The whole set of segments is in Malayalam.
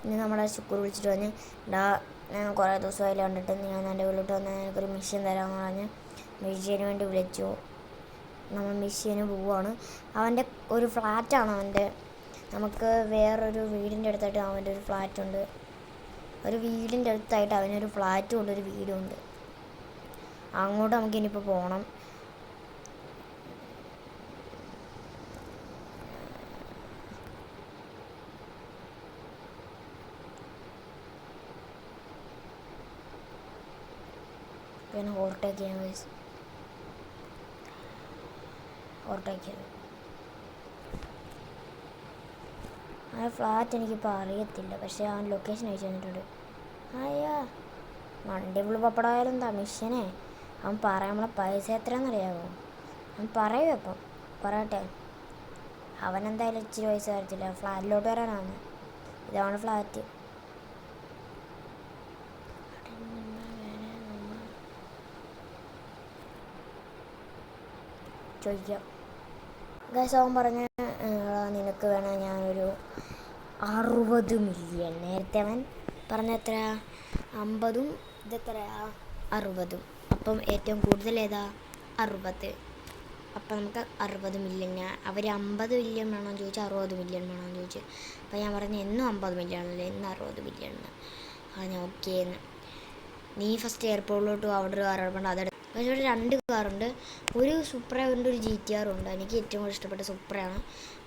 ഇനി നമ്മുടെ ശുക്ർ വിളിച്ചിട്ട് പറഞ്ഞ് ഡാ ഞാൻ കുറേ ദിവസമായി കണ്ടിട്ട് ഞാൻ എൻ്റെ വീട്ടിലോട്ട് വന്ന് എനിക്കൊരു മിഷ്യൻ തരാമെന്ന് പറഞ്ഞ് മിഷ്യന് വേണ്ടി വിളിച്ചു. നമ്മൾ മിഷ്യന് പോവുകയാണ്. അവൻ്റെ ഒരു ഫ്ലാറ്റാണ് അവൻ്റെ. നമുക്ക് വേറൊരു വീടിൻ്റെ അടുത്തായിട്ട് അവൻ്റെ ഒരു ഫ്ലാറ്റുണ്ട്. ഒരു വീടിൻ്റെ അടുത്തായിട്ട് അവനൊരു ഫ്ലാറ്റും ഉണ്ട്, ഒരു വീടും ഉണ്ട്. അങ്ങോട്ട് നമുക്കിനിപ്പോൾ പോകണം. പിന്നെ ഓവർടേക്ക് ചെയ്യാൻ ഓവർടേക്ക് ചെയ്തു. ആ ഫ്ലാറ്റ് എനിക്കിപ്പോൾ അറിയത്തില്ല, പക്ഷേ അവൻ ലൊക്കേഷൻ അയച്ചു തന്നിട്ടുണ്ട്. അയ്യാ വണ്ടി ഫുള്ള് പപ്പടമായാലും എന്താ മിഷ്യനെ അവൻ പറയാം. നമ്മളെ പൈസ എത്രയാണെന്നറിയാമോ? അവൻ പറയും. അപ്പം പറയട്ടെ. അവനെന്തായാലും ഇച്ചിരി പൈസ തരത്തില്ല. ഫ്ലാറ്റിലോട്ട് വരാനാണ്. ഇതാണ് ഫ്ലാറ്റ്. ചോദിക്കാം. ഗൈസ് അവൻ പറഞ്ഞ നിനക്ക് വേണം ഞാനൊരു 60 മില്യൺ. നേരത്തെ അവൻ പറഞ്ഞ എത്ര? 50ഉം ഇതെത്രയാ? 60ഉം. അപ്പം ഏറ്റവും കൂടുതൽ ഏതാ? 60. അപ്പം നമുക്ക് 60 മില്യൺ. അവർ 50 മില്യൺ വേണമെന്ന് ചോദിച്ചാൽ 60 മില്യൺ വേണമെന്ന് ചോദിച്ചു. അപ്പം ഞാൻ പറഞ്ഞു എന്നും 50 മില്യൺ അല്ലേ, എന്നും 60 മില്യൺ എന്ന്. ഞാൻ ഓക്കെ എന്ന്. നീ ഫസ്റ്റ് എയർപോർട്ടിലോട്ട് അവിടെ ഒരു കാർ എടുപ്പുണ്ട്, അതെടുത്ത്. പക്ഷേ ഇവിടെ 2 കാറുണ്ട്. ഒരു സുപ്ര ഉണ്ട്, ഒരു GTR ഉണ്ട്. എനിക്ക് ഏറ്റവും കൂടുതൽ ഇഷ്ടപ്പെട്ട സുപ്രയാണ്.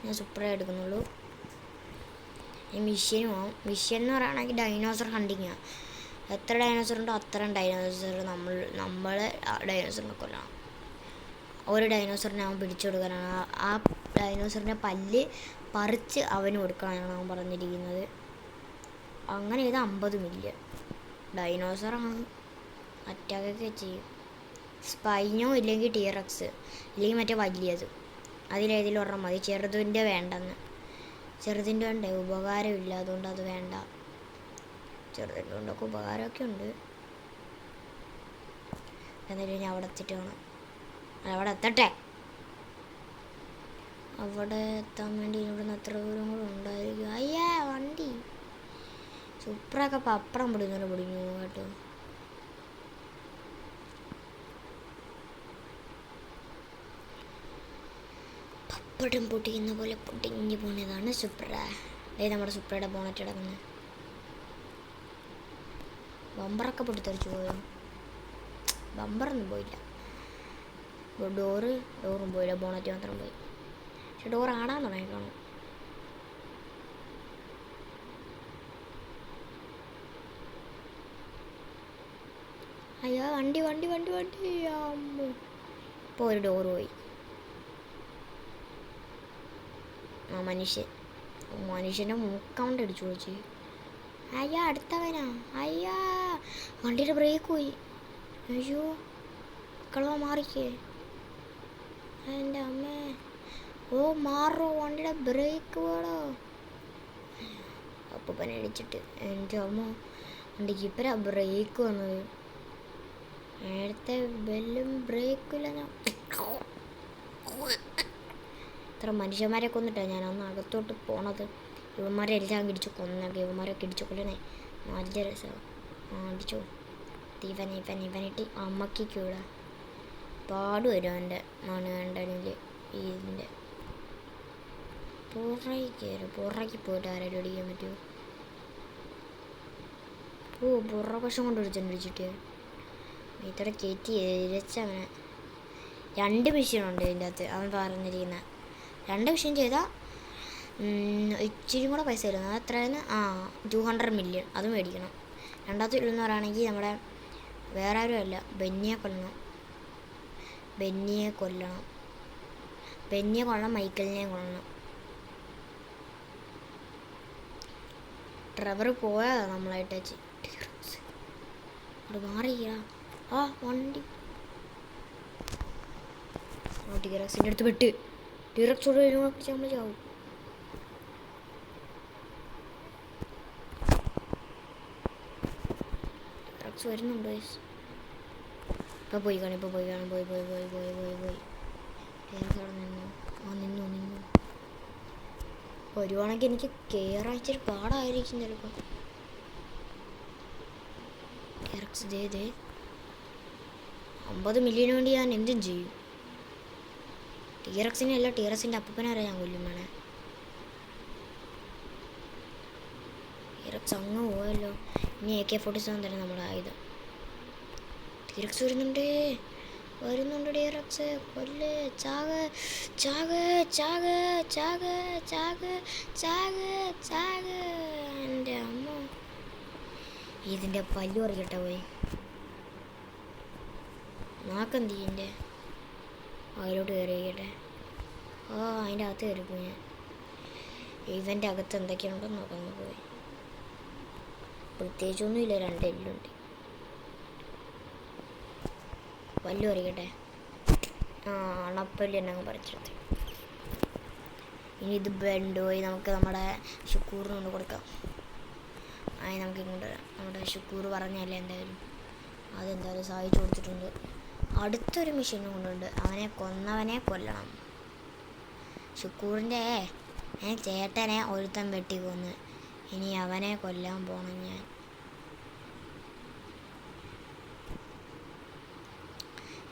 ഞാൻ സുപ്ര എടുക്കുന്നുള്ളൂ. ഈ മിഷ്യനും ആവും. മിഷ്യൻ എന്ന് പറയുകയാണെങ്കിൽ ഡൈനോസർ ഹണ്ടിങ്ങാണ്. എത്ര ഡൈനോസർ ഉണ്ടോ അത്രയും ഡൈനോസർ നമ്മൾ ഡൈനോസറിനെ കൊല്ലണം. ഒരു ഡൈനോസറിനെ അവൻ പിടിച്ചു കൊടുക്കാനാണ്. ആ ഡൈനോസറിൻ്റെ പല്ല് പറിച്ച് അവന് കൊടുക്കാനാണ് അവൻ പറഞ്ഞിരിക്കുന്നത്. അങ്ങനെ ഇത് 50 മില്യൺ. ഡൈനോസറാണ്, അറ്റാക്കൊക്കെ ചെയ്യും. സ്പൈനോ ഇല്ലെങ്കിൽ ടീറക്സ് ഇല്ലെങ്കിൽ മറ്റേ വലിയത്, അതിലേതിലും ഒരെണ്ണം മതി. ചെറുതിൻ്റെ വേണ്ടെന്ന്. ചെറുതിൻ്റെ ഉണ്ട് ഉപകാരമില്ല, അതുകൊണ്ട് അത് വേണ്ട. ചെറുതിൻ്റെ കൊണ്ടൊക്കെ ഉപകാരമൊക്കെ ഉണ്ട്. എന്നാലും ഇനി അവിടെ എത്തിയിട്ട് വേണം. അവിടെ എത്തട്ടെ. അവിടെ എത്താൻ വേണ്ടി ഇവിടുന്ന് എത്ര ദൂരം കൂടെ ഉണ്ടായിരിക്കും. അയ്യേ വണ്ടി സൂപ്പറൊക്കെ പപ്പടം പൊടിഞ്ഞോലെ പൊടിഞ്ഞു കേട്ടോ. പപ്പടം പൊടിയുന്ന പോലെ പൊടിഞ്ഞു പോകുന്നതാണ് സുപ്ര. അതായത് നമ്മുടെ സുപ്രയുടെ ബോണറ്റ് കിടക്കുന്നത്. ബമ്പറൊക്കെ പൊട്ടിത്തെറിച്ചു പോയോ? ബമ്പറൊന്നും പോയില്ല. ഡോറും പോയില്ല, ബോണറ്റ് മാത്രം പോയി. പക്ഷെ ഡോർ ആടാൻ തുടങ്ങി കാണും. അയ്യോ വണ്ടി ഇപ്പോൾ ഒരു ഡോറ് പോയി. ആ മനുഷ്യൻ്റെ മൂക്കൗണ്ട് അടിച്ചു പോയി. അയ്യാ അടുത്തവനാ. അയ്യാ വണ്ടിയുടെ ബ്രേക്ക് പോയി. അയ്യോ മക്കളോ മാറിക്കേ. എൻ്റെ അമ്മേ. ഓ മാറോ, വണ്ടിയുടെ ബ്രേക്ക് പോടോ. അപ്പൂപ്പനെ ഇടിച്ചിട്ട് എൻ്റെ അമ്മ വണ്ടിക്ക് ഇപ്പരാ ബ്രേക്ക് വന്നത്. നേരത്തെ ബെല്ലും ബ്രേക്കില്ല. ഞാൻ ഇത്ര മനുഷ്യന്മാരെ കൊന്നിട്ടാണ് ഞാൻ അന്ന് അകത്തോട്ട് പോണത്. ഇവന്മാരെ എല്ലാം ഇടിച്ച് കൊന്നൊക്കെ. ഇവന്മാരൊക്കെ ഇടിച്ച് കൊല്ലണേ നല്ല രസമാണ്. അടിച്ചോ ഇവനിട്ട് അമ്മക്കിക്കൂടെ പാട് വരും അവൻ്റെ മണ് കണ്ടെങ്കിൽ. ഇതിൻ്റെ പുറയ്ക്ക് പോയിട്ട് ആരെങ്കിലും അടിക്കാൻ പറ്റുമോ? പുറവശം കൊണ്ട് അടിച്ചിട്ട് ഇത്ര കയറ്റി ഇരച്ചവനെ. 2 മെഷീനുണ്ട് ഇതിൻ്റെ അകത്ത്. അവൻ പറഞ്ഞിരിക്കുന്ന 2 മെഷീൻ ചെയ്താൽ ഇച്ചിരി കൂടെ പൈസ വരുന്നത്. അത് എത്രയാണ്? 200 മില്യൺ. അത് മേടിക്കണം. രണ്ടാമത്തെ ഉള്ളെന്ന് പറയുകയാണെങ്കിൽ നമ്മുടെ വേറെ ആരും അല്ല, ബെന്നിയെ കൊല്ലണം. മൈക്കിളിനെയും കൊല്ലണം. ട്രെവർ പോയാ നമ്മളായിട്ട് അത് മാറിയാ. വണ്ടി ടീറക്സിൻ്റെ അടുത്ത് പെട്ട്. ടീറക്സോട് നമ്മൾ ചാവും. ടീറക്സ് വരുന്നുണ്ട്. ഇപ്പോൾ പോയി കാണും. പോയി. ടീറക്സ് അവിടെ നിന്നു. വരുവാണെങ്കിൽ എനിക്ക് കയറാൻ ഇച്ചിരി പാടായിരിക്കും ചിലപ്പോൾ. ടിയറക്സ് ദേ 50 മില്യന് വേണ്ടി ഞാൻ എന്തും ചെയ്യും. ടിയറക്സിനെ അല്ല, ടിയറക്സിൻ്റെ അപ്പനാരെ ഞാൻ കൊല്ലും വേണേ. ടിയറക്സ് അങ്ങ് പോയല്ലോ. ഇനി AK-47 തന്നെ നമ്മുടെ ആയുധം. ടിയറക്സ് വരുന്നുണ്ട് ടിയറക്സ്. കൊല്ല്, ചാക് ചാക് ചാക് ചാക് ചാക് ചാക് ചാക്. എൻ്റെ അമ്മ, ഇതിൻ്റെ പല്ലു പറിക്കട്ടെ പോയി. നാക്കെന്തി എൻ്റെ അതിലോട്ട് കയറിയിരിക്കട്ടെ. അതിൻ്റെ അകത്ത് കയറിപ്പോയി ഞാൻ. ഇവൻ്റെ അകത്ത് എന്തൊക്കെയുണ്ടെന്ന് നോക്കുന്നു പോയി. പ്രത്യേകിച്ചൊന്നുമില്ല, 2 എല്ലുണ്ട്. പല്ലു പറിക്കട്ടെ. അണപ്പല്ലി തന്നെ അങ്ങ് പറിച്ചെടുത്ത്. ഇനി ഇത് ബണ്ടുപോയി നമുക്ക് നമ്മുടെ ഷുക്കൂറിന് കൊണ്ട് കൊടുക്കാം. നമുക്ക് ഇങ്ങോട്ട് നമ്മുടെ ഷുക്കൂർ പറഞ്ഞല്ലേ എന്തായാലും അതെന്തായാലും സഹായിച്ചു കൊടുത്തിട്ടുണ്ട്. അടുത്തൊരു മിഷീനും കൊണ്ടുണ്ട്. അവനെ കൊന്നവനെ കൊല്ലണം. ഷുക്കൂറിൻ്റെ ചേട്ടനെ ഒരുത്തൻ വെട്ടിക്കൊന്ന്. ഇനി അവനെ കൊല്ലാൻ പോണം ഞാൻ.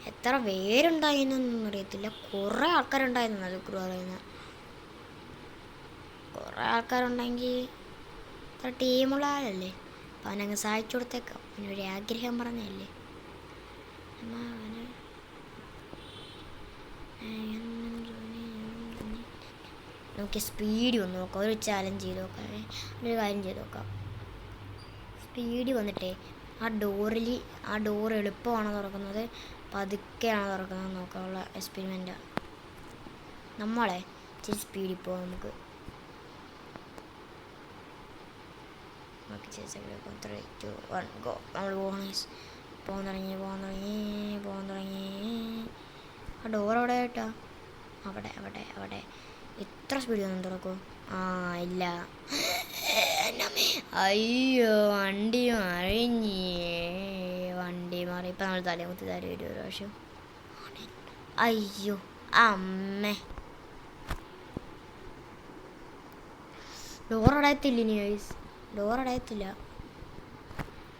എത്ര പേരുണ്ടായിരുന്നൊന്നും അറിയത്തില്ല. കുറേ ആൾക്കാരുണ്ടായിരുന്നു ഷുക്കൂർ പറയുന്നത്. കുറേ ആൾക്കാരുണ്ടെങ്കിൽ അത്ര ടീമുള്ള ആളല്ലേ. അപ്പം അവനങ്ങ് സഹായിച്ചു കൊടുത്തേക്കാം. അവനൊരു ആഗ്രഹം പറഞ്ഞല്ലേ. നമുക്ക് സ്പീഡ് വന്ന് നോക്കാം. ഒരു ചാലഞ്ച് ചെയ്ത് നോക്കാം. ഒരു കാര്യം ചെയ്ത് നോക്കാം. സ്പീഡ് വന്നിട്ടേ ആ ഡോർ എളുപ്പമാണോ തുറക്കുന്നത് പതുക്കെയാണോ തുറക്കുന്നത് നോക്കാനുള്ള എക്സ്പെരിമെൻറ്റാണ്. നമ്മളെ ഇച്ചിരി സ്പീഡിൽ പോകാം നമുക്ക്. 3, 2, 1 ഗോ. നമ്മൾ പോകാൻ തുടങ്ങി. ആ ഡോർ അവിടെ കേട്ടോ. അവിടെ എത്ര സ്പീഡിൽ ഒന്നും തുറക്കും? ഇല്ല. അയ്യോ, വണ്ടി മാറി. ഇപ്പം നമ്മൾ തലമുത്തി തരും ഒരു പ്രാവശ്യം. അയ്യോ അമ്മേ, ഡോർ അടയത്തില്ല. ഇനി ഡോർ അടയത്തില്ല.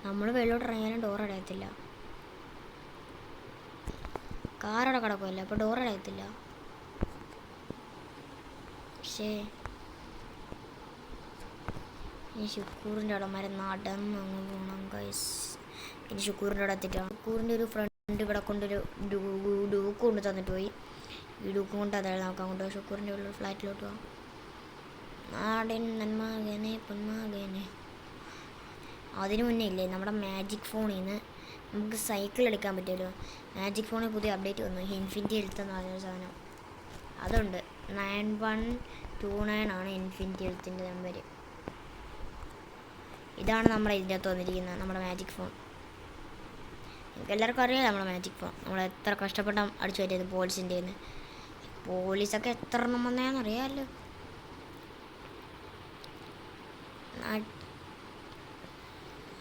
നമ്മൾ വെള്ളോട്ട് ഇറങ്ങിയാലും ഡോർ അടയത്തില്ല. കാറവിടെ കിടക്കുമല്ലോ, അപ്പോൾ ഡോർ അടയത്തില്ല. പക്ഷേ ഇനി ഷുക്കൂറിൻ്റെ അവിടെ നടന്ന് അങ്ങ് പോകണം ഗൈസ്. ഇനി ഷുക്കൂറിൻ്റെ അവിടെ എത്തിയിട്ടാണ്. ഷുക്കൂറിൻ്റെ ഒരു ഫ്രണ്ട് ഇവിടെ കൊണ്ടൊരു ഡൂക്ക് കൊണ്ട് തന്നിട്ട് പോയി. ഈ ഡൂക്ക് കൊണ്ട് അതായത് നമുക്ക് അങ്ങോട്ട് ഷുക്കൂറിൻ്റെ ഉള്ള ഫ്ലാറ്റിലോട്ട് പോകാം. നാടിൻ നന്മകനെ പൊന്മകനെ. അതിന് മുന്നേ ഇല്ലേ നമ്മുടെ മാജിക് ഫോണിൽ നിന്ന് നമുക്ക് സൈക്കിൾ എടുക്കാൻ പറ്റുമല്ലോ. മാജിക് ഫോണിൽ പുതിയ അപ്ഡേറ്റ് വന്നു. ഇൻഫിനിറ്റി ഹെൽത്ത് എന്ന് പറഞ്ഞൊരു സാധനം അതുണ്ട്. 9129 ആണ് ഇൻഫിനിറ്റി ഹെൽത്തിൻ്റെ നമ്പർ. ഇതാണ് നമ്മുടെ ഇതിൻ്റെ അകത്ത് വന്നിരിക്കുന്നത് നമ്മുടെ മാജിക് ഫോൺ. നിങ്ങൾക്ക് എല്ലാവർക്കും അറിയാം നമ്മുടെ മാജിക് ഫോൺ. നമ്മൾ എത്ര കഷ്ടപ്പെട്ട അടിച്ചു പറ്റിയത് പോലീസിൻ്റെ നിന്ന്. പോലീസൊക്കെ എത്ര എണ്ണം വന്നതെന്നറിയാമല്ലോ.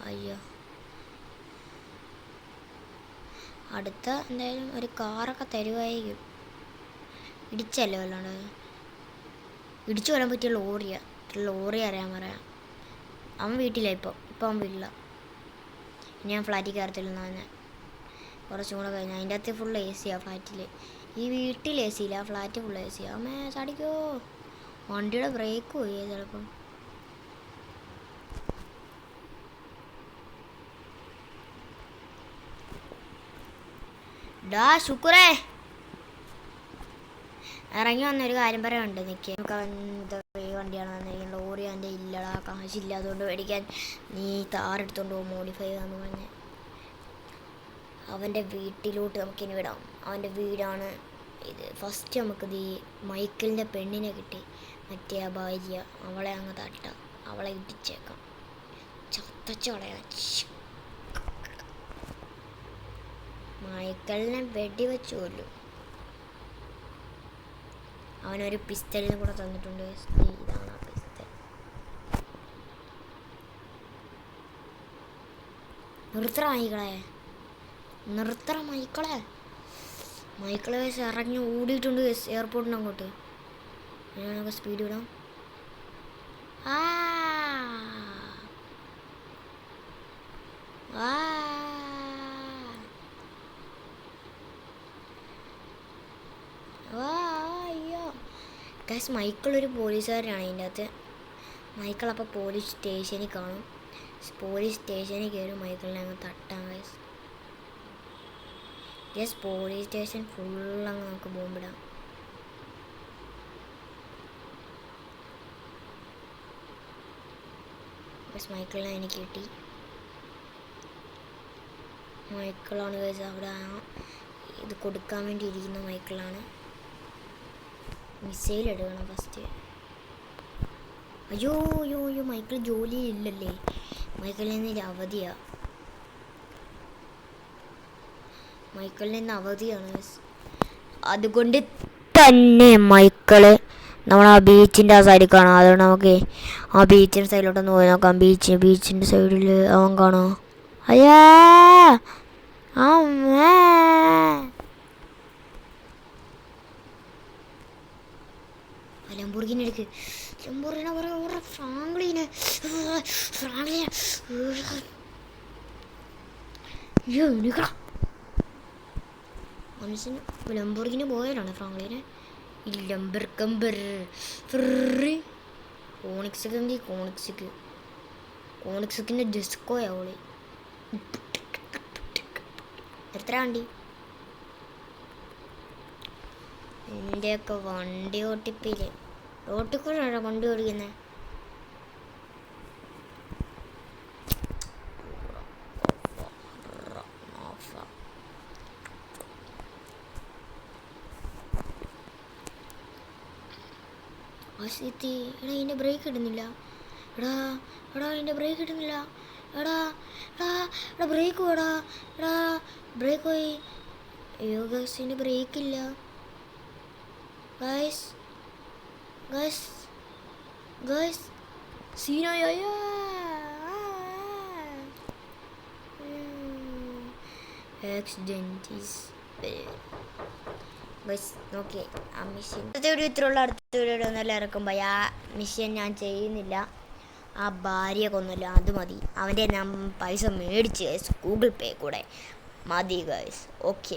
അയ്യോ, അടുത്ത എന്തായാലും ഒരു കാറൊക്കെ തരുമായിരിക്കും. ഇടിച്ചല്ലേ വല്ലാണ്ട്. ഇടിച്ചു വരാൻ പറ്റിയ ലോറി അറിയാൻ പറയാം. അവൻ വീട്ടിലാണ് ഇപ്പം അവൻ വീട്ടിലാണ്. ഇനി ഞാൻ ഫ്ലാറ്റിൽ കയറത്തില്ലെന്ന് പറഞ്ഞാൽ കുറച്ചും കൂടെ കഴിഞ്ഞാൽ. അതിൻ്റെ അകത്ത് ഫുൾ AC ഫ്ലാറ്റിൽ. ഈ വീട്ടിൽ AC ഇല്ല, ഫ്ലാറ്റ് ഫുൾ AC. അമ്മേ ചാടിക്കോ. വണ്ടിയുടെ ബ്രേക്ക് പോയി ചിലപ്പം. ശുക്രേ ഇറങ്ങി വന്നൊരു കാര്യം പറയാനുണ്ട്. നിൽക്കുക. നമുക്ക് അവൻ്റെ വണ്ടിയാണ് വന്നിരിക്കുന്നത്. ലോറി അവൻ്റെ ഇല്ലടാ, കാശില്ല, അതുകൊണ്ട് മേടിക്കാൻ നീ താറെടുത്തോണ്ട് പോകും മോഡിഫൈ ചെയ്യാന്ന് പറഞ്ഞ്. അവൻ്റെ വീട്ടിലോട്ട് നമുക്കിനി വിടാം. അവൻ്റെ വീടാണ് ഇത്. ഫസ്റ്റ് നമുക്കിത് ഈ മൈക്കിളിൻ്റെ പെണ്ണിനെ കിട്ടി. മറ്റേ ആ ഭാര്യ, അവളെ അങ്ങ് തട്ടാം. അവളെ ഇടിച്ചേക്കാം. ചത്തച്ചോളയാ. മൈക്കിളിനെ വെടിവെച്ചു കൊല്ലും. അവനൊരു പിസ്റ്റലിന് കൂടെ തന്നിട്ടുണ്ട്. ഇതാണ് ആ പിസ്റ്റൽ. നിർത്തറ മൈക്കിളെ ഇറങ്ങി ഓടിയിട്ടുണ്ട് എയർപോർട്ടിന് അങ്ങോട്ട്. നമുക്ക് സ്പീഡ് വിടാം. ആ ആ അയ്യോ ഗൈസ്, മൈക്കിൾ ഒരു പോലീസുകാരനാണ് ഇതിൻ്റെ അകത്ത്. മൈക്കിൾ അപ്പോൾ പോലീസ് സ്റ്റേഷനിൽ കാണും. പോലീസ് സ്റ്റേഷനിൽ കയറി മൈക്കിളിനെ അങ്ങ് തട്ടാം ഗൈസ്. യെസ്, പോലീസ് സ്റ്റേഷൻ ഫുള്ളങ്ങ് നമുക്ക് ബോംബിടാം. ഗൈസ്, മൈക്കിളിനെ എനിക്ക് കിട്ടി. മൈക്കിളാണ് ഗൈസ് അവിടെ ഇത് കൊടുക്കാൻ വേണ്ടി ഇരിക്കുന്ന മൈക്കിളാണ്. മിസൈൽ എടുക്കണം ഫസ്റ്റ്. അയ്യോ അയ്യോ അയ്യോ, മൈക്കിൾ ജോലിയില്ലല്ലേ, മൈക്കിളിൽ നിന്ന് അവധിയാണ്. മൈക്കിളിൽ നിന്ന് അവധിയാണ്. അതുകൊണ്ട് തന്നെ മൈക്കിള് നമ്മൾ ആ ബീച്ചിൻ്റെ ആ സൈഡിൽ കാണാം. അതുകൊണ്ട് നമുക്ക് ആ ബീച്ചിൻ്റെ സൈഡിലോട്ടൊന്ന് പോയി നോക്കാം. ബീച്ചിൻ്റെ സൈഡിൽ അവൻ കാണാം. അയ്യാ ലംബോർഗിനി എടുക്ക്. ലംബോർഗിനെ പറയാ ഫ്രാങ്ക്ലിനെ മനുഷ്യന് ലംബോർഗിനി പോയാലാണ് ഫ്രാങ്ക്ലിനെ. കോണിക്സിന്റെ ജെസ്കോയാവളി എത്ര വണ്ടി. എൻ്റെയൊക്കെ വണ്ടി ഓട്ടിപ്പില് റോട്ടിക്കൂടാണോ വണ്ടി ഓടിക്കുന്നത്? എടാ ഇതിൻ്റെ ബ്രേക്ക് ഇടുന്നില്ല. എടാ ഇതിൻ്റെ ബ്രേക്ക് ഇടുന്നില്ല. എടാ ബ്രേക്ക് പോടാ. ബ്രേക്ക് പോയി. അയ്യോ ഗൈസ്, ഇതിൻ്റെ ബ്രേക്കില്ല ഗൈസ്. സീനായ ആക്സിഡൻറ്റ് ഗൈസ്. നോക്കി ആ മിഷൻ ഇത്രയുള്ള അടുത്ത വീഡിയോ ഒന്നെല്ലാം ഇറക്കുമ്പോൾ ആ മിഷൻ ഞാൻ ചെയ്യുന്നില്ല. ആ ഭാര്യ കൊന്നില്ല, അത് മതി. അവൻ്റെ ഞാൻ പൈസ മേടിച്ച് ഗൈസ്, ഗൂഗിൾ പേ കൂടെ മതി ഗൈസ്. ഓക്കെ.